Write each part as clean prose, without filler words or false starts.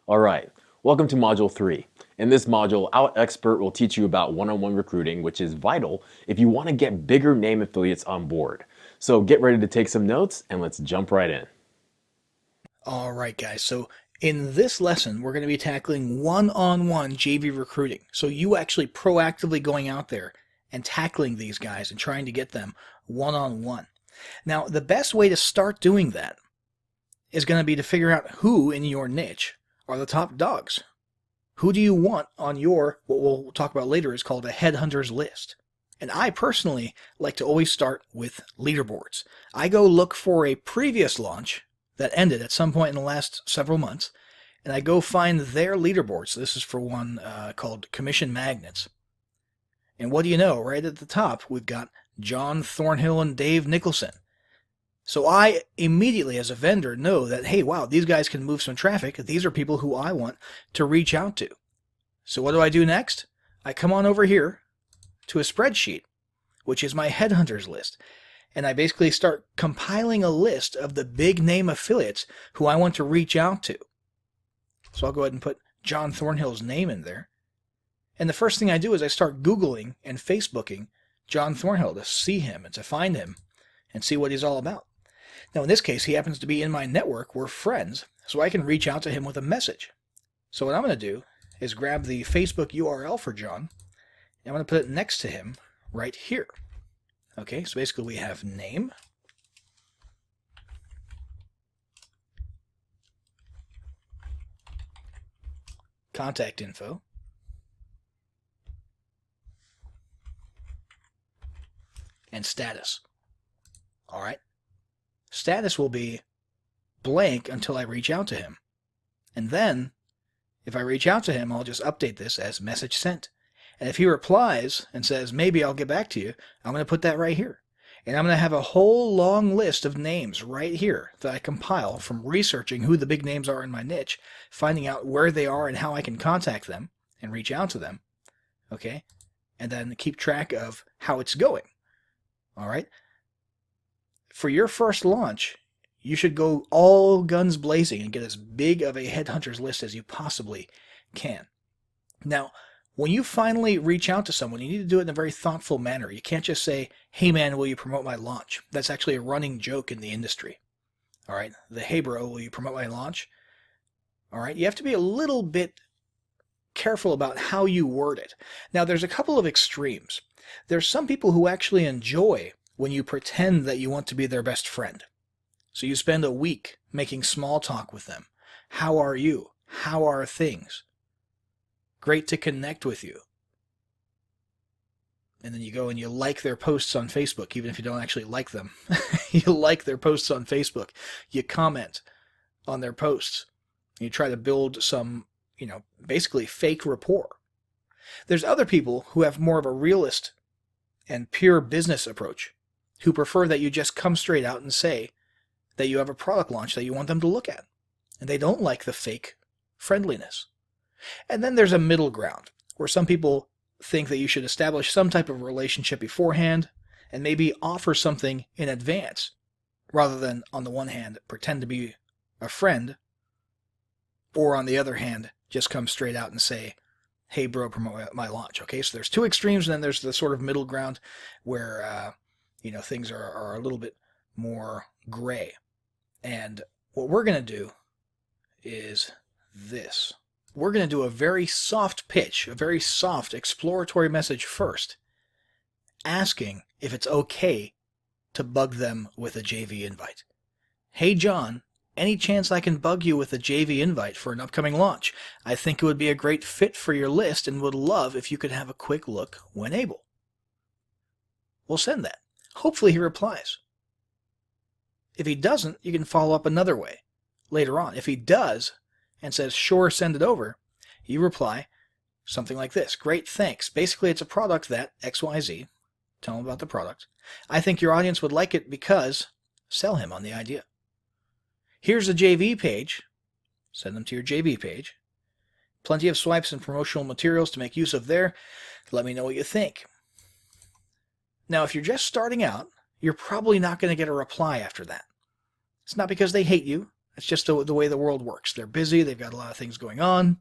Alright, welcome to Module 3. In this module, our expert will teach you about one-on-one recruiting, which is vital if you want to get bigger name affiliates on board. So get ready to take some notes and let's jump right in. All right, guys. So in this lesson, we're going to be tackling one-on-one JV recruiting. So you actually proactively going out there and tackling these guys and trying to get them one-on-one. Now, the best way to start doing that is going to be to figure out who in your niche are the top dogs. Who do you want on your, what we'll talk about later, is called a headhunter's list. And I personally like to always start with leaderboards. I go look for a previous launch that ended at some point in the last several months, and I go find their leaderboards. So this is for one called Commission Magnets. And what do you know? Right at the top, we've got John Thornhill and Dave Nicholson. So I immediately, as a vendor, know that, hey, wow, these guys can move some traffic. These are people who I want to reach out to. So what do I do next? I come on over here to a spreadsheet, which is my headhunters list. And I basically start compiling a list of the big name affiliates who I want to reach out to. So I'll go ahead and put John Thornhill's name in there. And the first thing I do is I start Googling and Facebooking John Thornhill to see him and to find him and see what he's all about. Now, in this case, he happens to be in my network. We're friends, so I can reach out to him with a message. So what I'm going to do is grab the Facebook URL for John, and I'm going to put it next to him right here. Okay, so basically we have name, contact info, and status. All right. Status will be blank until I reach out to him. And then, if I reach out to him, I'll just update this as message sent. And if he replies and says, maybe I'll get back to you, I'm going to put that right here. And I'm going to have a whole long list of names right here that I compile from researching who the big names are in my niche, finding out where they are and how I can contact them and reach out to them. Okay? And then keep track of how it's going. All right? For your first launch, you should go all guns blazing and get as big of a headhunters list as you possibly can. Now, when you finally reach out to someone, you need to do it in a very thoughtful manner. You can't just say, hey man, will you promote my launch? That's actually a running joke in the industry. All right, the hey bro, will you promote my launch? All right, you have to be a little bit careful about how you word it. Now, there's a couple of extremes. There's some people who actually enjoy when you pretend that you want to be their best friend. So you spend a week making small talk with them. How are you? How are things? Great to connect with you. And then you go and you like their posts on Facebook, even if you don't actually like them. You like their posts on Facebook. You comment on their posts. You try to build some, basically fake rapport. There's other people who have more of a realist and pure business approach, who prefer that you just come straight out and say that you have a product launch that you want them to look at. And they don't like the fake friendliness. And then there's a middle ground, where some people think that you should establish some type of relationship beforehand and maybe offer something in advance, rather than, on the one hand, pretend to be a friend, or on the other hand, just come straight out and say, hey bro, promote my launch. Okay, so there's two extremes, and then there's the sort of middle ground where things are a little bit more gray. And what we're going to do is this. We're going to do a very soft pitch, a very soft exploratory message first, asking if it's okay to bug them with a JV invite. Hey John, any chance I can bug you with a JV invite for an upcoming launch? I think it would be a great fit for your list and would love if you could have a quick look when able. We'll send that. Hopefully he replies. If he doesn't, you can follow up another way later on. If he does and says, sure, send it over, you reply something like this. Great, thanks. Basically, it's a product that XYZ. Tell him about the product. I think your audience would like it because, sell him on the idea. Here's the JV page. Send them to your JV page. Plenty of swipes and promotional materials to make use of there. Let me know what you think. Now, if you're just starting out, you're probably not going to get a reply after that. It's not because they hate you. It's just the way the world works. They're busy. They've got a lot of things going on.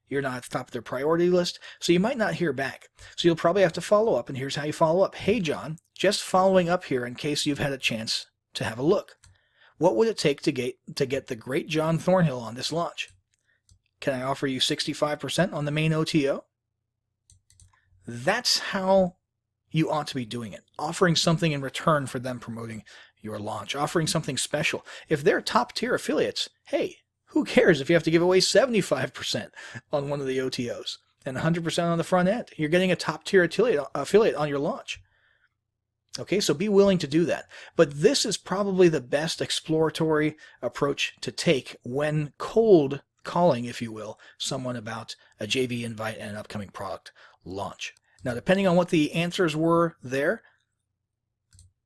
You're not at the top of their priority list, so you might not hear back. So you'll probably have to follow up, and here's how you follow up. Hey, John, just following up here in case you've had a chance to have a look. What would it take to get the great John Thornhill on this launch? Can I offer you 65% on the main OTO? That's how you ought to be doing it. Offering something in return for them promoting your launch. Offering something special. If they're top tier affiliates, hey, who cares if you have to give away 75% on one of the OTOs and 100% on the front end? You're getting a top tier affiliate on your launch. Okay, so be willing to do that. But this is probably the best exploratory approach to take when cold calling, if you will, someone about a JV invite and an upcoming product launch. Now, depending on what the answers were there,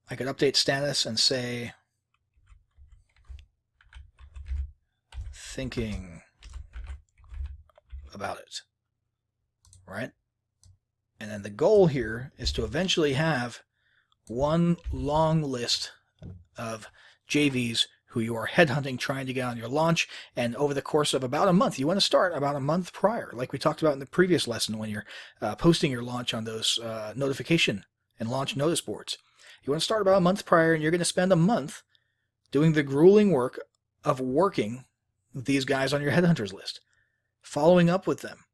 I could update status and say, thinking about it, right? And then the goal here is to eventually have one long list of JVs who you are headhunting, trying to get on your launch, and over the course of about a month, you want to start about a month prior, like we talked about in the previous lesson when you're posting your launch on those notification and launch notice boards. You want to start about a month prior, and you're going to spend a month doing the grueling work of working with these guys on your headhunters list, following up with them,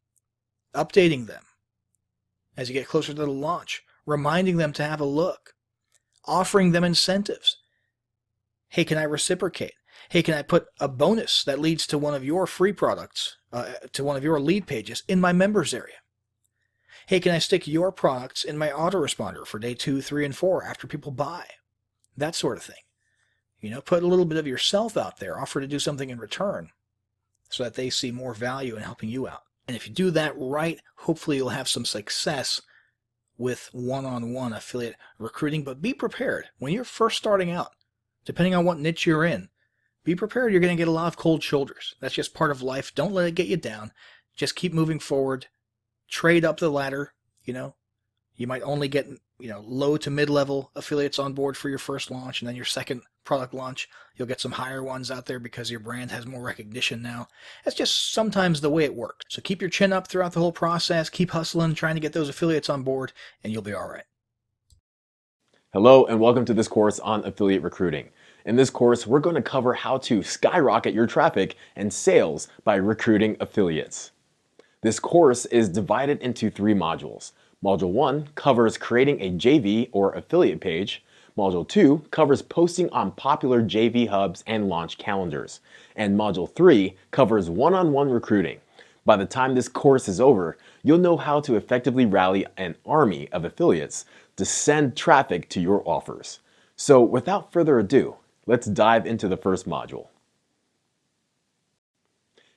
updating them as you get closer to the launch, reminding them to have a look, offering them incentives. Hey, can I reciprocate? Hey, can I put a bonus that leads to one of your free products, to one of your lead pages in my members area? Hey, can I stick your products in my autoresponder for day 2, 3, and 4 after people buy? That sort of thing. You know, put a little bit of yourself out there, offer to do something in return so that they see more value in helping you out. And if you do that right, hopefully you'll have some success with one-on-one affiliate recruiting. But be prepared. When you're first starting out, depending on what niche you're in, be prepared. You're going to get a lot of cold shoulders. That's just part of life. Don't let it get you down. Just keep moving forward. Trade up the ladder. You know, you might only get, low to mid-level affiliates on board for your first launch, and then your second product launch, you'll get some higher ones out there because your brand has more recognition now. That's just sometimes the way it works. So keep your chin up throughout the whole process. Keep hustling, trying to get those affiliates on board, and you'll be all right. Hello, and welcome to this course on affiliate recruiting. In this course, we're going to cover how to skyrocket your traffic and sales by recruiting affiliates. This course is divided into 3 modules. Module 1 covers creating a JV or affiliate page. Module 2 covers posting on popular JV hubs and launch calendars. And Module 3 covers one-on-one recruiting. By the time this course is over, you'll know how to effectively rally an army of affiliates to send traffic to your offers. So without further ado, let's dive into the first module.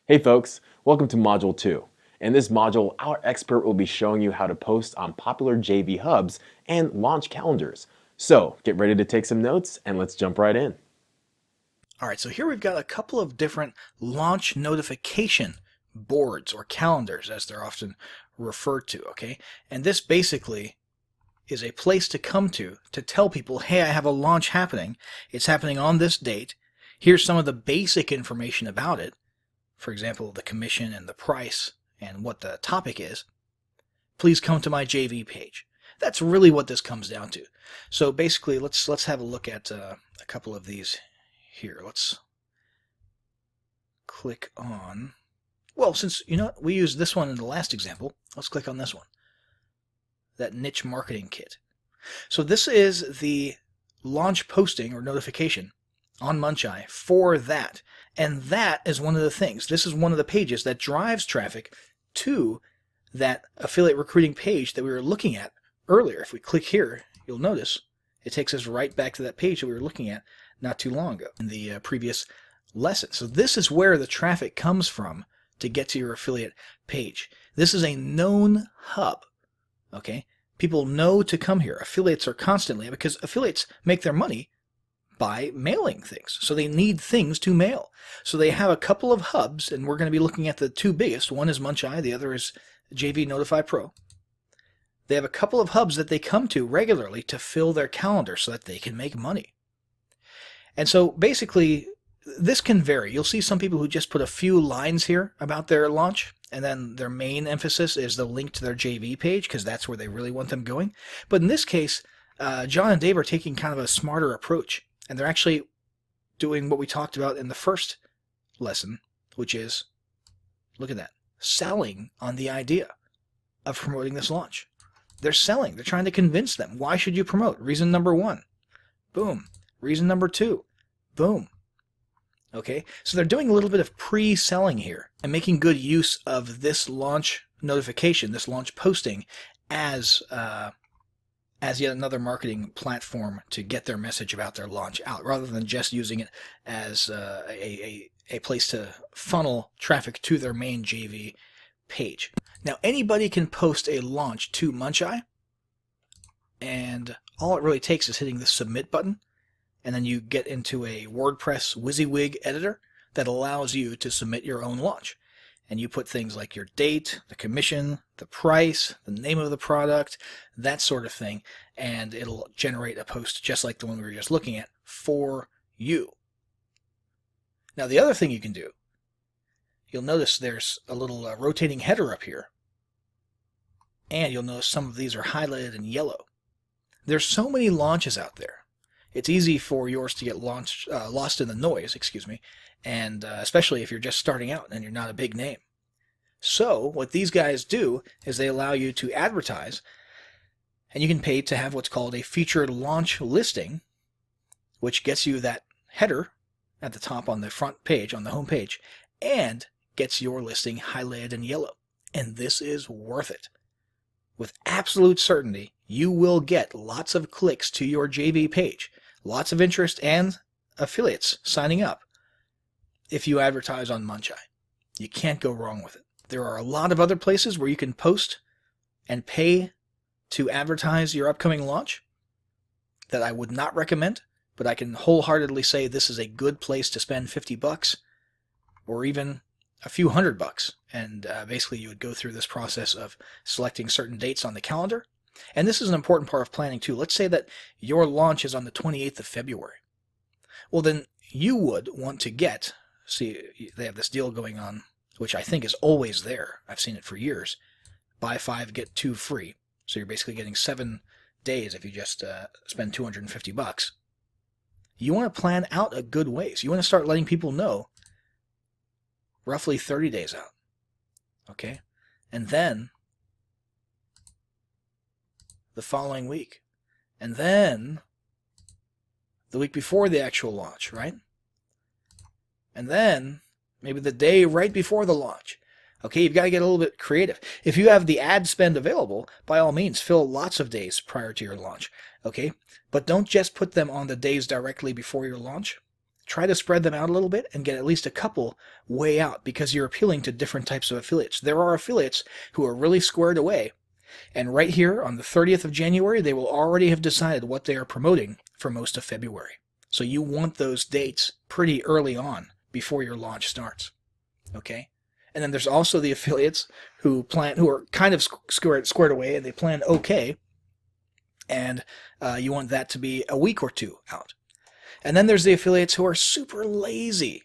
Hey folks, welcome to Module 2. In this module, our expert will be showing you how to post on popular JV hubs and launch calendars. So get ready to take some notes and let's jump right in. All right, so here we've got a couple of different launch notification boards or calendars, as they're often referred to, okay? And this basically is a place to come to tell people, hey, I have a launch happening. It's happening on this date. Here's some of the basic information about it. For example, the commission and the price and what the topic is. Please come to my JV page. That's really what this comes down to. So basically, let's have a look at a couple of these here. Let's click on, well, since we used this one in the last example, let's click on this one, that niche marketing kit. So this is the launch posting or notification on Muncheye for that. And that is one of the things. This is one of the pages that drives traffic to that affiliate recruiting page that we were looking at earlier. If we click here, you'll notice it takes us right back to that page that we were looking at not too long ago in the previous lesson. So this is where the traffic comes from to get to your affiliate page. This is a known hub, okay? People know to come here. Affiliates are constantly, because affiliates make their money by mailing things. So they need things to mail. So they have a couple of hubs, and we're going to be looking at the 2 biggest. One is Muncheye, the other is JV Notify Pro. They have a couple of hubs that they come to regularly to fill their calendar so that they can make money. And so basically, this can vary. You'll see some people who just put a few lines here about their launch, and then their main emphasis is the link to their JV page, because that's where they really want them going. But in this case, John and Dave are taking kind of a smarter approach, and they're actually doing what we talked about in the first lesson, which is, look at that, selling on the idea of promoting this launch. They're selling. They're trying to convince them. Why should you promote? Reason number 1. Boom. Reason number 2. Boom. Okay, so they're doing a little bit of pre-selling here and making good use of this launch notification, this launch posting, as yet another marketing platform to get their message about their launch out, rather than just using it as a place to funnel traffic to their main JV page. Now, anybody can post a launch to Muncheye, and all it really takes is hitting the submit button, and then you get into a WordPress WYSIWYG editor that allows you to submit your own launch. And you put things like your date, the commission, the price, the name of the product, that sort of thing, and it'll generate a post just like the one we were just looking at for you. Now, the other thing you can do, you'll notice there's a little rotating header up here, and you'll notice some of these are highlighted in yellow. There's so many launches out there. It's easy for yours to get lost in the noise, and especially if you're just starting out and you're not a big name. So what these guys do is they allow you to advertise, and you can pay to have what's called a featured launch listing, which gets you that header at the top on the front page, on the home page, and gets your listing highlighted in yellow. And this is worth it. With absolute certainty, you will get lots of clicks to your JV page, lots of interest and affiliates signing up if you advertise on Muncheye. You can't go wrong with it. There are a lot of other places where you can post and pay to advertise your upcoming launch that I would not recommend, but I can wholeheartedly say this is a good place to spend $50 or even a few $100. And basically you would go through this process of selecting certain dates on the calendar. And this is an important part of planning too. Let's say that your launch is on the 28th of February. Well, then you would want to get, see, they have this deal going on, which I think is always there. I've seen it for years. Buy 5, get 2 free. So you're basically getting 7 days if you just spend $250. You want to plan out a good ways. You want to start letting people know roughly 30 days out. Okay? And then the following week. And then the week before the actual launch, right? And then maybe the day right before the launch. Okay, you've got to get a little bit creative. If you have the ad spend available, by all means, fill lots of days prior to your launch. Okay? But don't just put them on the days directly before your launch. Try to spread them out a little bit and get at least a couple way out, because you're appealing to different types of affiliates. There are affiliates who are really squared away, and right here on the 30th of January, they will already have decided what they are promoting for most of February. So you want those dates pretty early on before your launch starts. Okay? And then there's also the affiliates who are kind of squared away, and they plan okay, and you want that to be a week or two out. And then there's the affiliates who are super lazy,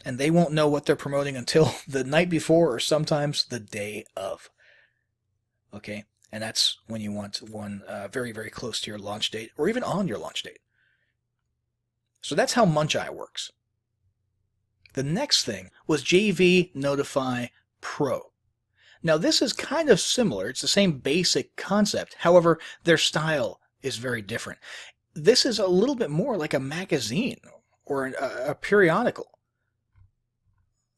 and they won't know what they're promoting until the night before or sometimes the day of. Okay? And that's when you want one very, very close to your launch date, or even on your launch date. So that's how Muncheye works. The next thing was JV Notify Pro. Now this is kind of similar. It's the same basic concept. However, their style is very different. This is a little bit more like a magazine or a periodical.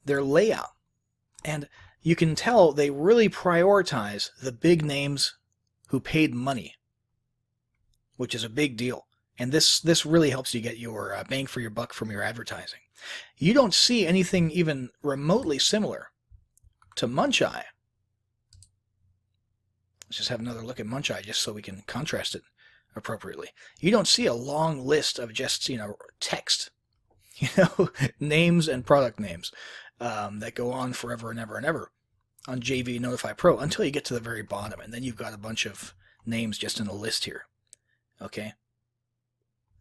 Their layout. And you can tell they really prioritize the big names who paid money, which is a big deal. And this really helps you get your bang for your buck from your advertising. You don't see anything even remotely similar to Muncheye. Let's just have another look at Muncheye just so we can contrast it appropriately. You don't see a long list of just, text, names and product names that go on forever and ever and ever on JV Notify Pro until you get to the very bottom, and then you've got a bunch of names just in a list here. Okay?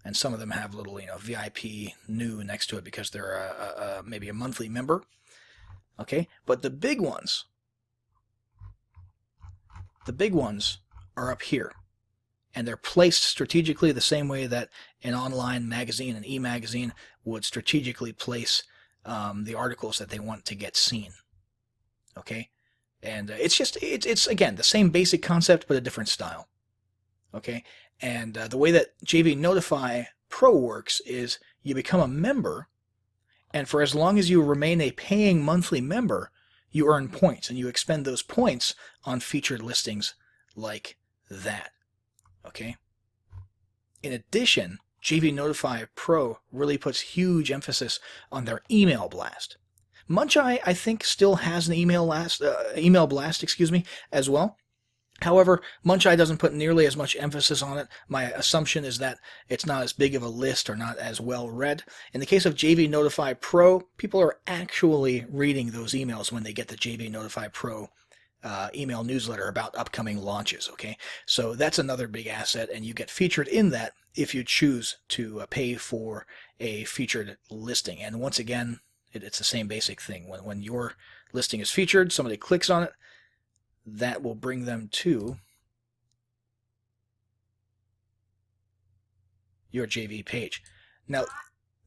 and some of them have little, VIP new next to it because they're maybe a monthly member. Okay, but the big ones are up here, and they're placed strategically the same way that an online magazine, an e-magazine, would strategically place the articles that they want to get seen. Okay, and it's again the same basic concept but a different style. Okay, and the way that JV Notify Pro works is you become a member, and for as long as you remain a paying monthly member, you earn points, and you expend those points on featured listings like that. Okay. In addition, JV Notify Pro really puts huge emphasis on their email blast. Muncheye, I think, still has an email blast, as well. However, Muncheye doesn't put nearly as much emphasis on it. My assumption is that it's not as big of a list or not as well read. In the case of JV Notify Pro, people are actually reading those emails when they get the JV Notify Pro email newsletter about upcoming launches. Okay, so that's another big asset, and you get featured in that if you choose to pay for a featured listing. And once again, it's the same basic thing. When your listing is featured, somebody clicks on it, that will bring them to your JV page. Now,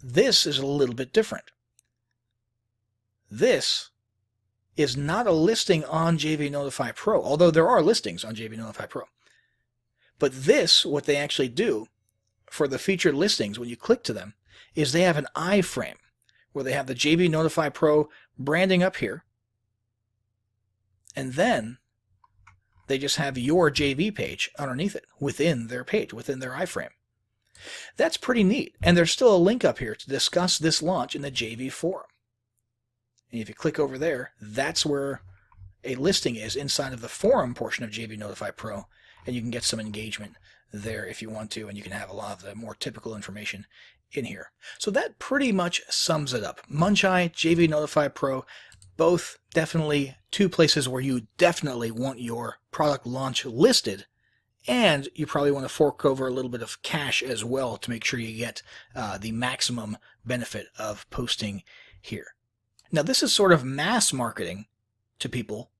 this is a little bit different. This is not a listing on JV Notify Pro, although there are listings on JV Notify Pro. But this, what they actually do for the featured listings, when you click to them, is they have an iframe where they have the JV Notify Pro branding up here, and then they just have your JV page underneath it, within their page, within their iframe. That's pretty neat, and there's still a link up here to discuss this launch in the JV forum. And if you click over there, that's where a listing is inside of the forum portion of JV Notify Pro, and you can get some engagement there if you want to, and you can have a lot of the more typical information in here. So that pretty much sums it up. Muncheye, JV Notify Pro, both definitely two places where you definitely want your product launch listed, and you probably want to fork over a little bit of cash as well to make sure you get the maximum benefit of posting here. Now, this is sort of mass marketing to people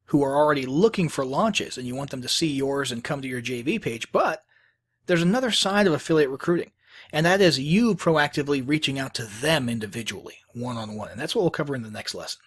who are already looking for launches, and you want them to see yours and come to your JV page, but there's another side of affiliate recruiting, and that is you proactively reaching out to them individually, one-on-one, and that's what we'll cover in the next lesson.